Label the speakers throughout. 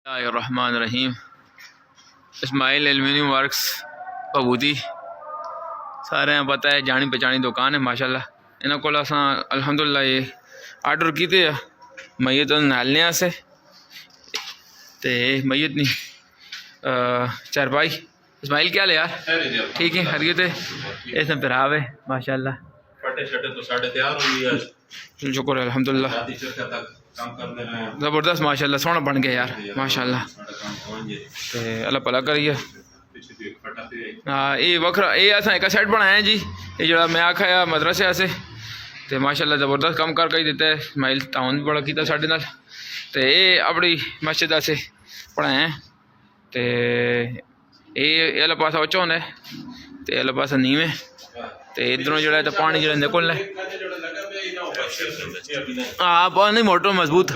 Speaker 1: रहमान रहीम। Ismail aluminium works भबूती सारे पता है, जानी पहचानी दुकान है माशाल्लाह। इन्हों को अल्हम्दुलिल्लाह ये आर्डर किए मैयत नालने से ते मैयत नहीं चारपाई। इस्माइल क्या ले यार, ठीक है हरियत है, इसमें फिराव है माशाल्लाह। शुक्र अल्हम्दुलिल्लाह, ज़बरदस्त माशाल्लाह, सोहना बन गया यार माशाल्लाह। ते अल्लाह भला करिए। हाँ ये वखरा ये अस एक सेट बनाया जी, ये जो मैं आखा मदरसे आसे तो माशाल्लाह ज़बरदस्त कम करके ही दिता है। इस्माइल ताउन भी बड़ा किया साढ़े नाल, तो ये अपनी मस्जिद आसे बनाया तो ये आला पासा उच्चा होंदा है तो आला पासा नीवें, तो इधरों जो तो पानी जो निकलना है। हाँ पानी मोटर मजबूत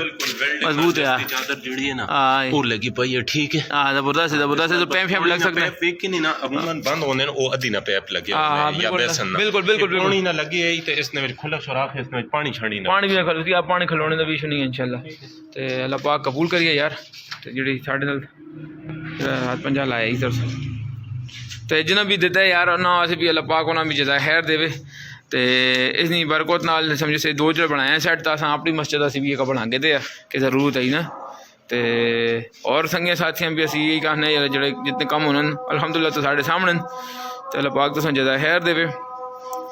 Speaker 1: मजबूत है यार, चादर जड़ी है ना वो लगी पई है, ठीक है। हाँ ज़बरदस्त है ज़बरदस्त है। तो पैप शैप लग सकते हैं,
Speaker 2: पैप की नहीं ना अमूमन बंद होने वो अधी ना पैप लगे या बेसन ना,
Speaker 1: बिल्कुल बिल्कुल बिल्कुल
Speaker 2: पानी ना लगी है तो इसने में खुला सुराख है, इसमें पानी छड़ी ना,
Speaker 1: पानी भी खलोती आप पानी खलोने का भी इशू नहीं है इंशाल्लाह। तो अल्लाह पाक कबूल करिए यार। तो जी साढ़े नाल हाथ पंजा लाया इधर से, तो जिन्हें भी दिता है यार ना अस भी अल्लाह पाक उन्हें भी जज़ा खैर देवे। तो इसनी बरकत नाल समझो से दो जो बनाया सैट तो अस अपनी मस्जिद असी भी एक बना के दे कि जरूरत है ना। तो और संगे साथियों भी असी यही कहने जोड़े जितने कम होने अल्हम्दुलिल्लाह तो साढ़े सामने, तो अल्लाह पाक तो जज़ा खैर देवे।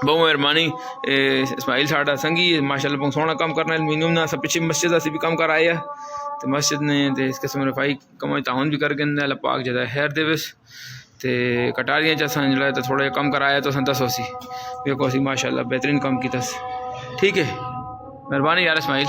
Speaker 1: बहुत मेहरबानी। इस्माइल साढ़ा संगी माशाल्लाह बहुत सोहना कम करना एल्यूमीनियम ना, सब पिछले मस्जिद असी भी कम कर आए हैं तो मस्जिद ने तो इस किस्म रफाई कम ताउन भी करके अल्लाह पाक जज़ा खैर देवे। तो कटारियाँ जो जो तो थोड़ा कम कराया तो दसो सी देखो असी माशाल्लाह बेहतरीन कम किया। ठीक है, मेहरबानी यार इस्माइल।